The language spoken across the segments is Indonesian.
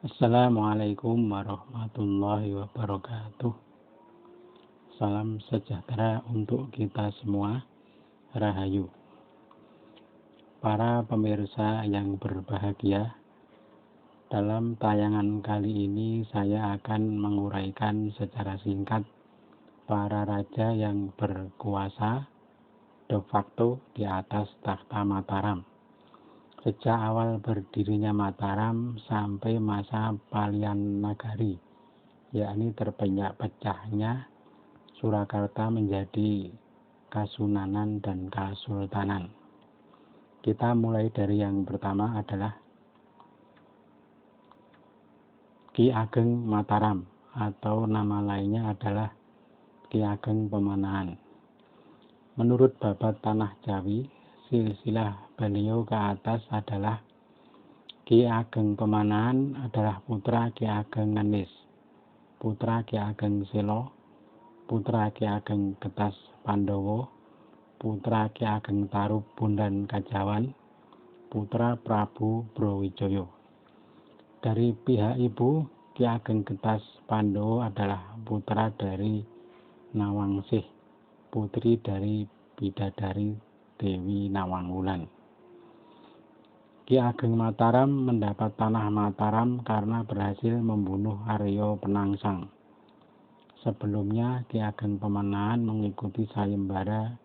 Assalamualaikum warahmatullahi wabarakatuh. Salam sejahtera untuk kita semua. Rahayu. Para pemirsa yang berbahagia, dalam tayangan kali ini saya akan menguraikan secara singkat para raja yang berkuasa de facto di atas takhta Mataram. Sejak awal berdirinya Mataram sampai masa Palian Nagari, yakni terpecahnya Surakarta menjadi Kasunanan dan Kasultanan. Kita mulai dari yang pertama adalah Ki Ageng Mataram, atau nama lainnya adalah Ki Ageng Pemanahan. Menurut babat Tanah Jawi, silsilah beliau ke atas adalah Ki Ageng Pemanahan adalah putra Ki Ageng Ngenis, putra Ki Ageng Selo, putra Ki Ageng Getas Pandowo, putra Ki Ageng Tarub Bundan Kajawan, putra Prabu Browijaya. Dari pihak ibu, Ki Ageng Getas Pandowo adalah putra dari Nawangsih, putri dari bidadari Dewi Nawangwulan. Ki Ageng Mataram mendapat tanah Mataram karena berhasil membunuh Arya Penangsang. Sebelumnya, Ki Ageng Pemanahan mengikuti sayembara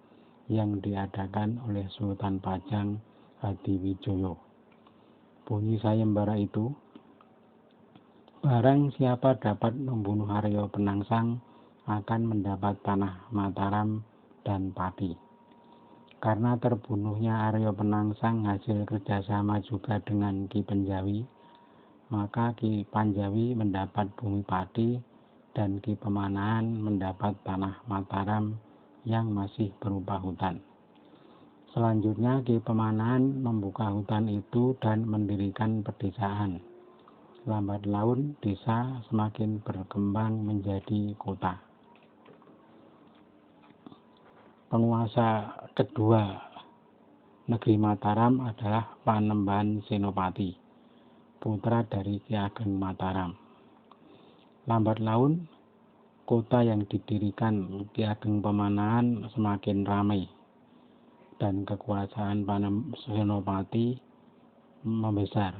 yang diadakan oleh Sultan Pajang Hadiwijaya. Bunyi sayembara itu, barang siapa dapat membunuh Arya Penangsang akan mendapat tanah Mataram dan pati. Karena terbunuhnya Arya Penangsang hasil kerjasama juga dengan Ki Panjawi, maka Ki Panjawi mendapat bumi pati dan Ki Pemanahan mendapat tanah Mataram yang masih berupa hutan. Selanjutnya Ki Pemanahan membuka hutan itu dan mendirikan pedesaan. Lambat laun desa semakin berkembang menjadi kota. Penguasa kedua negeri Mataram adalah Panembahan Senopati, putra dari Ki Ageng Mataram. Lambat laun, kota yang didirikan Ki Ageng Pemanahan semakin ramai dan kekuasaan Panembahan Senopati membesar.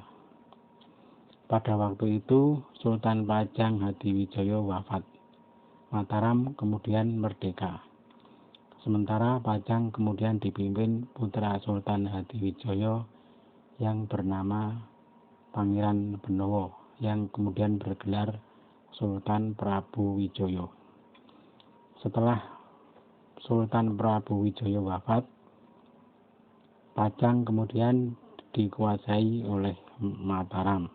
Pada waktu itu, Sultan Pajang Hadiwijaya wafat. Mataram kemudian merdeka. Sementara Pajang kemudian dipimpin putra Sultan Hadiwijaya yang bernama Pangeran Benowo, yang kemudian bergelar Sultan Prabu Wijaya. Setelah Sultan Prabu Wijaya wafat, Pajang kemudian dikuasai oleh Mataram.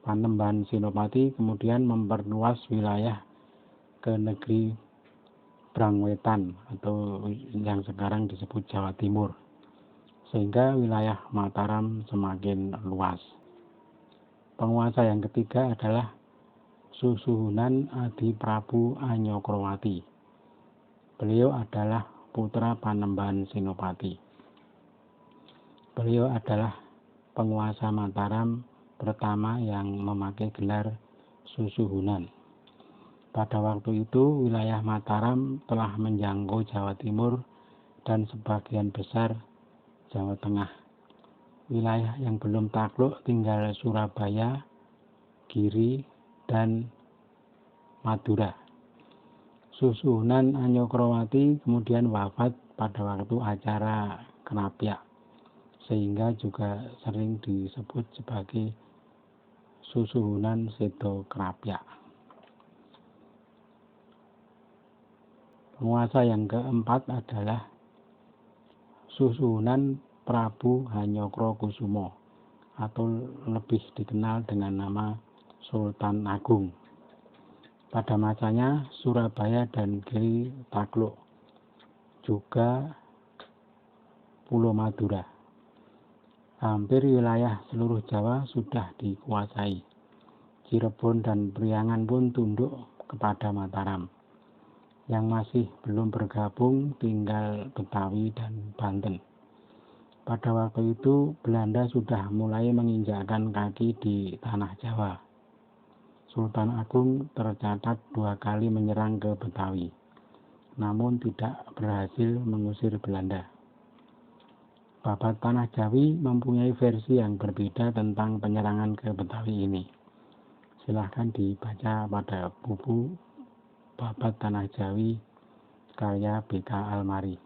Panembahan Senopati kemudian memperluas wilayah ke negeri Brangwetan atau yang sekarang disebut Jawa Timur, sehingga wilayah Mataram semakin luas. Penguasa yang ketiga adalah Susuhunan Adi Prabu Anyokrowati. Beliau adalah putra Panembahan Senopati. Beliau adalah penguasa Mataram pertama yang memakai gelar Susuhunan. Pada waktu itu, wilayah Mataram telah menjangkau Jawa Timur dan sebagian besar Jawa Tengah. Wilayah yang belum takluk tinggal Surabaya, Giri, dan Madura. Susuhunan Anyokrowati kemudian wafat pada waktu acara Krapyak, sehingga juga sering disebut sebagai Susuhunan Sedo Krapyak. Penguasa yang keempat adalah Susuhunan Prabu Hanyokrokusumo, atau lebih dikenal dengan nama Sultan Agung. Pada masanya Surabaya dan Giri takluk, juga Pulau Madura. Hampir wilayah seluruh Jawa sudah dikuasai. Cirebon dan Priangan pun tunduk kepada Mataram. Yang masih belum bergabung tinggal Betawi dan Banten. Pada waktu itu Belanda sudah mulai menginjakkan kaki di tanah Jawa. Sultan Agung tercatat 2 kali menyerang ke Betawi, namun tidak berhasil mengusir Belanda. Babat Tanah Jawi mempunyai versi yang berbeda tentang penyerangan ke Betawi ini. Silahkan dibaca pada buku Babat Tanah Jawi karya B.K. Almari.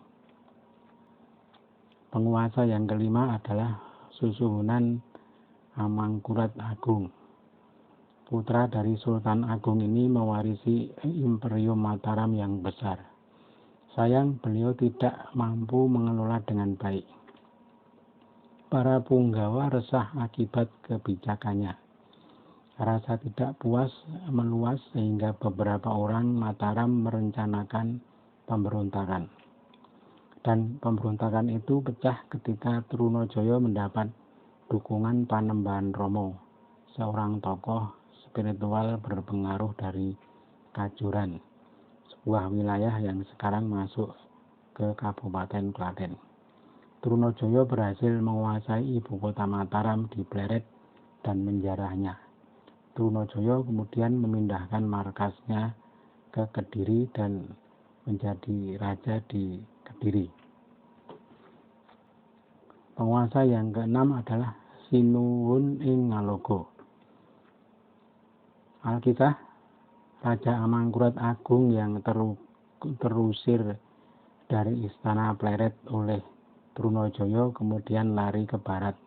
Penguasa yang kelima adalah Susuhunan Amangkurat Agung. Putra dari Sultan Agung ini mewarisi Imperium Mataram yang besar. Sayang beliau tidak mampu mengelola dengan baik. Para punggawa resah akibat kebijakannya. Rasa tidak puas meluas sehingga beberapa orang Mataram merencanakan pemberontakan. Dan pemberontakan itu pecah ketika Trunojoyo mendapat dukungan Panembahan Romo, seorang tokoh spiritual berpengaruh dari Kajuran, sebuah wilayah yang sekarang masuk ke Kabupaten Klaten. Trunojoyo berhasil menguasai ibu kota Mataram di Pleret dan menjarahnya. Trunojoyo kemudian memindahkan markasnya ke Kediri dan menjadi raja di Kediri. Penguasa yang keenam adalah Sinuhun ing Ngalogo. Alkisah Raja Amangkurat Agung yang terusir dari istana Pleret oleh Trunojoyo kemudian lari ke barat.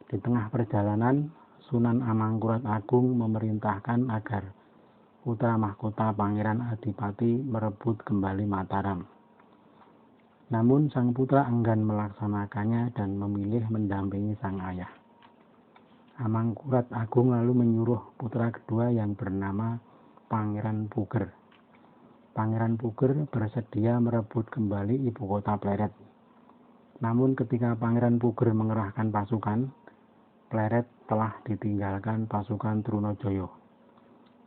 Di tengah perjalanan, Sunan Amangkurat Agung memerintahkan agar putra mahkota Pangeran Adipati merebut kembali Mataram. Namun sang putra enggan melaksanakannya dan memilih mendampingi sang ayah. Amangkurat Agung lalu menyuruh putra kedua yang bernama Pangeran Puger. Pangeran Puger bersedia merebut kembali ibu kota Pleret. Namun ketika Pangeran Puger mengerahkan pasukan, Pleret telah ditinggalkan pasukan Trunojoyo.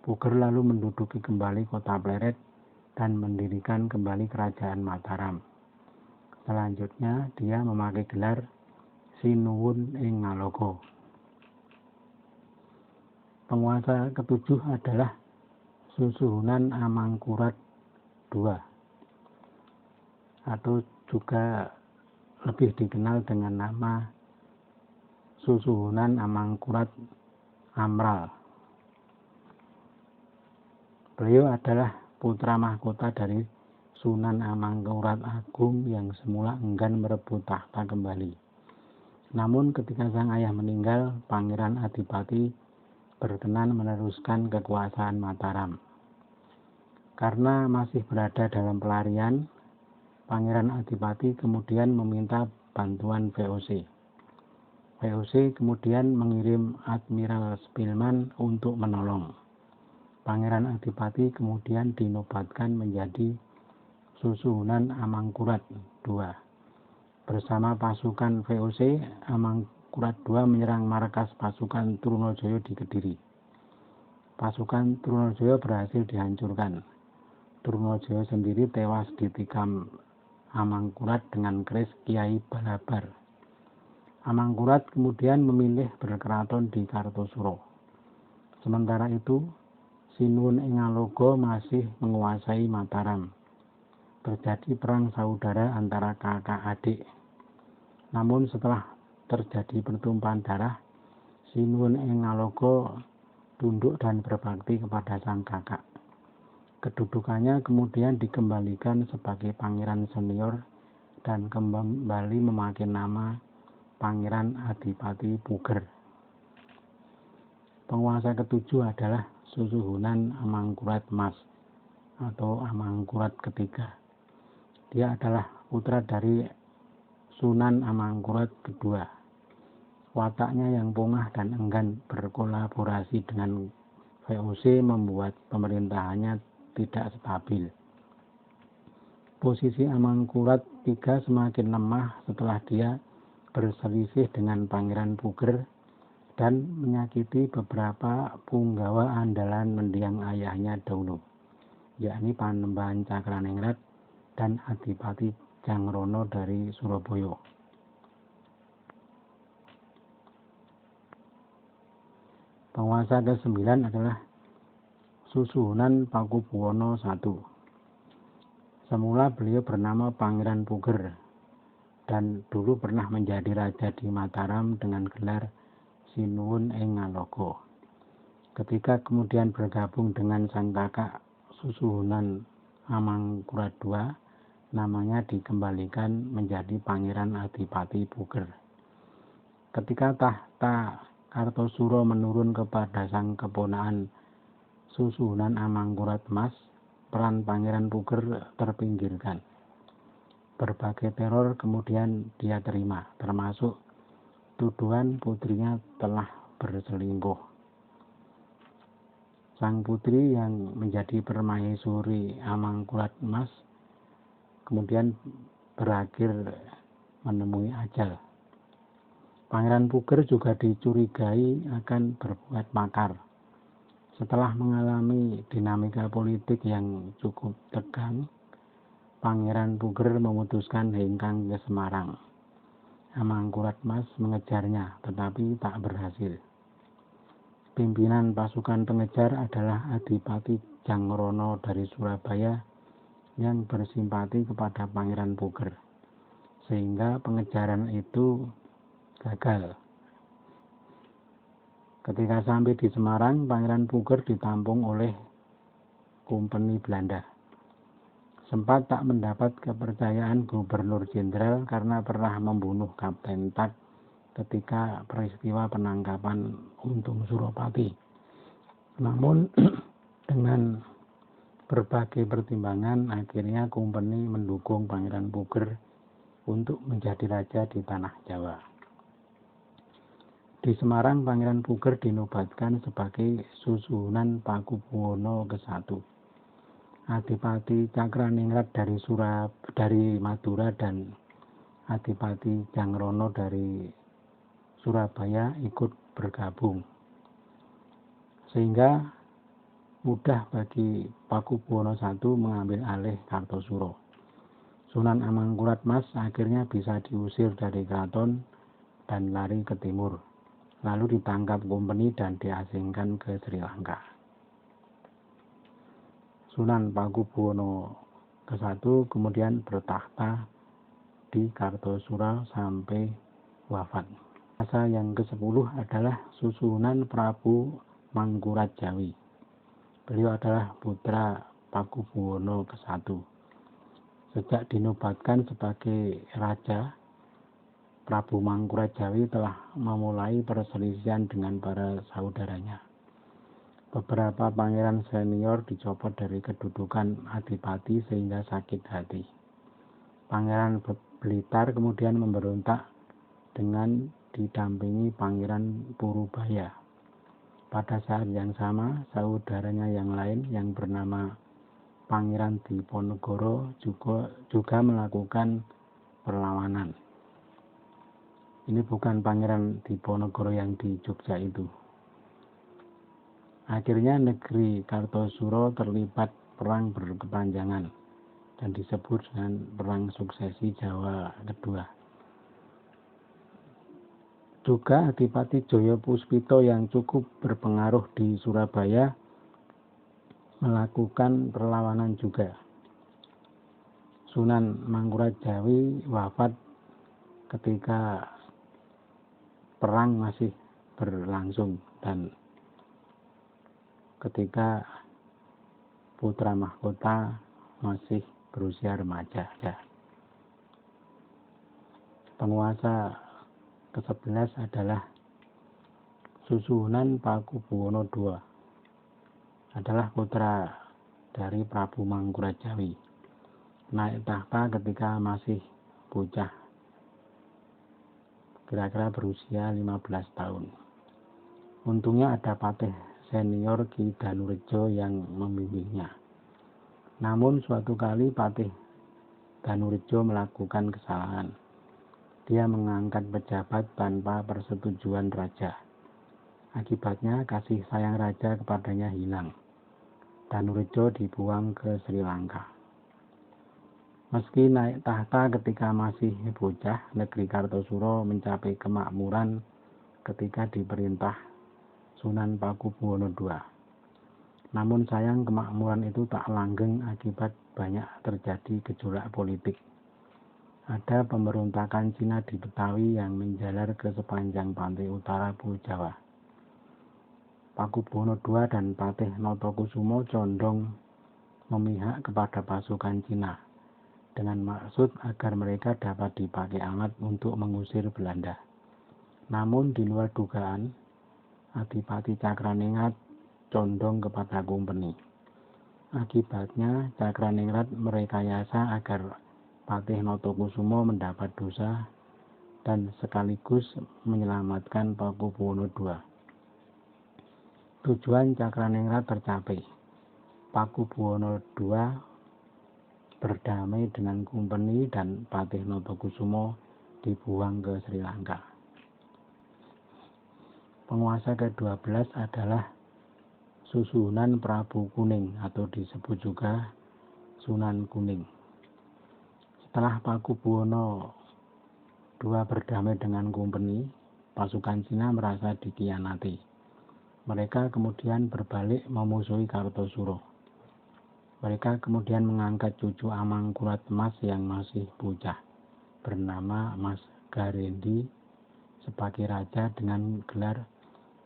Puger lalu menduduki kembali kota Pleret dan mendirikan kembali kerajaan Mataram. Selanjutnya dia memakai gelar Sinuhun ing Ngalogo. Penguasa ketujuh adalah Susuhunan Amangkurat II, atau juga lebih dikenal dengan nama Susuhunan Amangkurat Amral. Beliau adalah putra mahkota dari Sunan Amangkurat Agung yang semula enggan merebut tahta kembali. Namun ketika sang ayah meninggal, Pangeran Adipati berkenan meneruskan kekuasaan Mataram. Karena masih berada dalam pelarian, Pangeran Adipati kemudian meminta bantuan VOC. VOC kemudian mengirim Admiral Spilman untuk menolong. Pangeran Adipati kemudian dinobatkan menjadi Susuhunan Amangkurat II. Bersama pasukan VOC, Amangkurat II menyerang markas pasukan Trunojoyo di Kediri. Pasukan Trunojoyo berhasil dihancurkan. Trunojoyo sendiri tewas ditikam Amangkurat dengan keris Kiai Balabar. Amangkurat kemudian memilih berkeraton di Kartosuro. Sementara itu, Sinuhun ing Ngalogo masih menguasai Mataram. Terjadi perang saudara antara kakak adik. Namun setelah terjadi pertumpahan darah, Sinuhun ing Ngalogo tunduk dan berbakti kepada sang kakak. Kedudukannya kemudian dikembalikan sebagai pangeran senior dan kembali memakai nama Pangeran Adipati Puger. Penguasa ketujuh adalah Susuhunan Amangkurat Mas atau Amangkurat ketiga. Dia adalah putra dari Sunan Amangkurat II. Wataknya yang pongah dan enggan berkolaborasi dengan VOC membuat pemerintahannya tidak stabil. Posisi Amangkurat III semakin lemah setelah dia berselisih dengan Pangeran Puger dan menyakiti beberapa punggawa andalan mendiang ayahnya dahulu, yakni Panembahan Cakraningrat dan Adipati Jangrono dari Surabaya. Penguasa ke-9 adalah Susuhunan Pakubuwono I. Semula beliau bernama Pangeran Puger dan dulu pernah menjadi raja di Mataram dengan gelar Sinuwun ing Ngaloka. Ketika kemudian bergabung dengan sang kakak Susuhunan Amangkurat II, namanya dikembalikan menjadi Pangeran Adipati Puger. Ketika tahta Kartosuro menurun kepada sang keponakan Susuhunan Amangkurat Mas, peran Pangeran Puger terpinggirkan. Berbagai teror kemudian dia terima, termasuk tuduhan putrinya telah berselingkuh. Sang putri yang menjadi permaisuri Amangkurat Mas kemudian berakhir menemui ajal. Pangeran Puger juga dicurigai akan berbuat makar. Setelah mengalami dinamika politik yang cukup tegang, Pangeran Puger memutuskan hengkang ke Semarang. Amangkurat Mas mengejarnya, tetapi tak berhasil. Pimpinan pasukan pengejar adalah Adipati Jangrono dari Surabaya yang bersimpati kepada Pangeran Puger, sehingga pengejaran itu gagal. Ketika sampai di Semarang, Pangeran Puger ditampung oleh Kompeni Belanda. Sempat tak mendapat kepercayaan Gubernur Jenderal karena pernah membunuh Kapten Tak ketika peristiwa penangkapan Untung Suropati. Namun dengan berbagai pertimbangan, akhirnya Kompeni mendukung Pangeran Puger untuk menjadi raja di tanah Jawa. Di Semarang, Pangeran Puger dinobatkan sebagai Susuhunan Pakubuwono ke-1. Adipati Cakraningrat dari Madura dan Adipati Jangrono dari Surabaya ikut bergabung, sehingga mudah bagi Pakubuwono I mengambil alih Kartosuro. Sunan Amangkurat Mas akhirnya bisa diusir dari keraton dan lari ke timur, lalu ditangkap Kompeni dan diasingkan ke Sri Lanka. Sunan Pakubuwono ke-1 kemudian bertakhta di Kartosuro sampai wafat. Penguasa yang ke-10 adalah Susuhunan Prabu Mangkurat Jawi. Beliau adalah putra Pakubuwono ke-1. Sejak dinobatkan sebagai raja, Prabu Mangkurat Jawi telah memulai perselisihan dengan para saudaranya. Beberapa pangeran senior dicopot dari kedudukan adipati sehingga sakit hati. Pangeran Blitar kemudian memberontak dengan didampingi Pangeran Purubaya. Pada saat yang sama, saudaranya yang lain yang bernama Pangeran Diponegoro juga melakukan perlawanan. Ini bukan Pangeran Diponegoro yang di Jogja itu. Akhirnya negeri Kartosuro terlibat perang berkepanjangan dan disebut dengan Perang Suksesi Jawa Kedua. Juga Adipati Joyo Puspito yang cukup berpengaruh di Surabaya melakukan perlawanan juga. Sunan Mangkurat Jawi wafat ketika perang masih berlangsung dan ketika putra mahkota masih berusia remaja. Penguasa ke-11 adalah Susuhunan Pakubuwono II. Adalah putra dari Prabu Mangkurat Jawi. Naik tahta ketika masih bocah, kira-kira berusia 15 tahun. Untungnya ada patih senior Ki Danurejo yang membimbingnya. Namun suatu kali Patih Danurejo melakukan kesalahan. Dia mengangkat pejabat tanpa persetujuan raja. Akibatnya kasih sayang raja kepadanya hilang. Danurejo dibuang ke Sri Lanka. Meski naik tahta ketika masih bocah, negeri Kartosuro mencapai kemakmuran ketika diperintah Sunan Pakubuwono II. Namun sayang kemakmuran itu tak langgeng akibat banyak terjadi gejolak politik. Ada pemberontakan Cina di Betawi yang menjalar ke sepanjang pantai utara Pulau Jawa. Pakubuwono II dan Patih Notokusumo condong memihak kepada pasukan Cina dengan maksud agar mereka dapat dipakai alat untuk mengusir Belanda. Namun di luar dugaan, Adipati Cakraningrat condong kepada Kompeni. Akibatnya Cakraningrat merekayasa agar Patih Notokusumo mendapat dosa dan sekaligus menyelamatkan Pakubuwono II. Tujuan Cakraningrat tercapai. Pakubuwono II berdamai dengan Kompeni dan Patih Notokusumo dibuang ke Sri Lanka. Penguasa ke-12 adalah Susuhunan Prabu Kuning atau disebut juga Sunan Kuning. Setelah Pakubuwono II berdamai dengan Kompeni, pasukan Cina merasa dikhianati. Mereka kemudian berbalik memusuhi Kartosuro. Mereka kemudian mengangkat cucu Amangkurat Mas yang masih bocah, bernama Mas Garendi, sebagai raja dengan gelar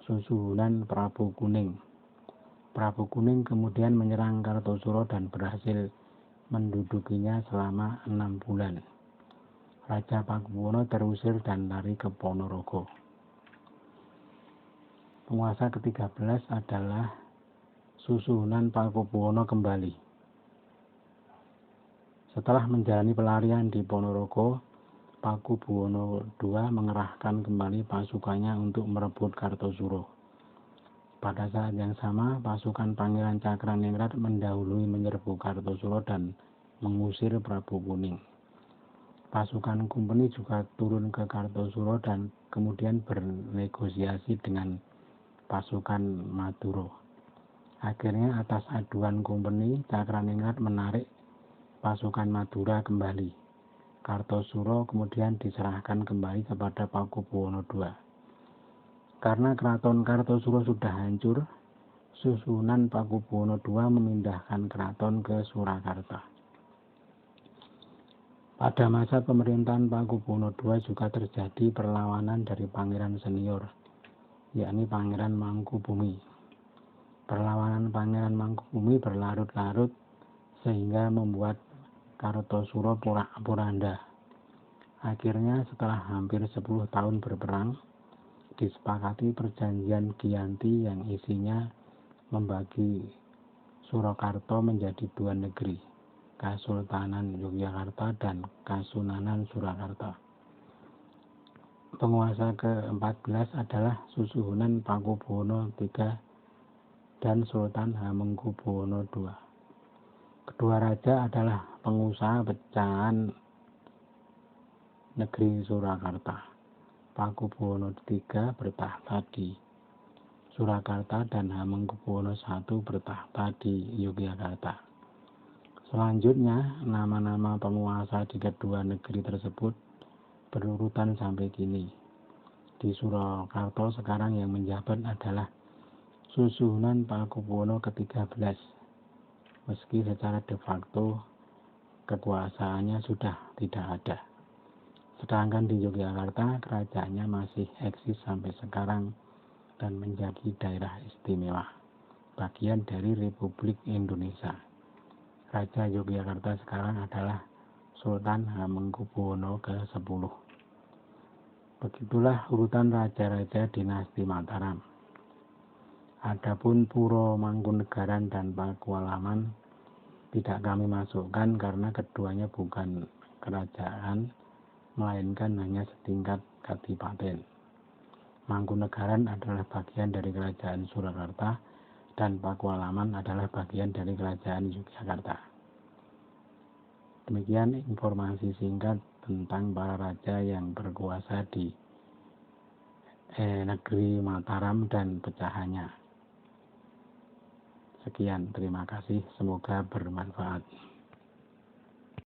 Susuhunan Prabu Kuning. Prabu Kuning kemudian menyerang Kartosuro dan berhasil mendudukinya selama 6 bulan. Raja Pakubuwono terusir dan lari ke Ponorogo. Penguasa ke-13 adalah Susuhunan Pakubuwono kembali. Setelah menjalani pelarian di Ponorogo, Pakubuwono II mengerahkan kembali pasukannya untuk merebut Kartosuro. Pada saat yang sama, pasukan Pangeran Cakraningrat mendahului menyerbu Kartosuro dan mengusir Prabu Kuning. Pasukan Kompeni juga turun ke Kartosuro dan kemudian bernegosiasi dengan pasukan Maduro. Akhirnya atas aduan Kompeni, Cakraningrat menarik pasukan Madura kembali. Kartosuro kemudian diserahkan kembali kepada Pakubuwono II. Karena keraton Kartosuro sudah hancur, Susuhunan Pakubuwono II memindahkan keraton ke Surakarta. Pada masa pemerintahan Pakubuwono II juga terjadi perlawanan dari pangeran senior, yakni Pangeran Mangkubumi. Perlawanan Pangeran Mangkubumi berlarut-larut sehingga membuat Kartosuro porak-poranda. Akhirnya setelah hampir 10 tahun berperang, disepakati perjanjian Giyanti yang isinya membagi Surakarta menjadi 2 negeri, Kasultanan Yogyakarta dan Kasunanan Surakarta. Penguasa ke-14 adalah Susuhunan Pakubuwono III dan Sultan Hamengkubuwono II. Kedua raja adalah pengusaha pecahan negeri Surakarta. Pakubuwono III bertahta di Surakarta dan Hamengkubuwono I bertahta di Yogyakarta. Selanjutnya, nama-nama penguasa di kedua negeri tersebut berurutan sampai kini. Di Surakarta sekarang yang menjabat adalah Susuhunan Pakubuwono ke-13, meski secara de facto kekuasaannya sudah tidak ada. Sedangkan di Yogyakarta, kerajaannya masih eksis sampai sekarang dan menjadi daerah istimewa, bagian dari Republik Indonesia. Raja Yogyakarta sekarang adalah Sultan Hamengkubuwono ke-10. Begitulah urutan raja-raja dinasti Mataram. Adapun Puro Mangkunegaran dan Pakualaman tidak kami masukkan karena keduanya bukan kerajaan, melainkan hanya setingkat kadipaten. Mangkunegaran adalah bagian dari kerajaan Surakarta dan Pakualaman adalah bagian dari kerajaan Yogyakarta. Demikian informasi singkat tentang para raja yang berkuasa di negeri Mataram dan pecahannya. Sekian, terima kasih, semoga bermanfaat.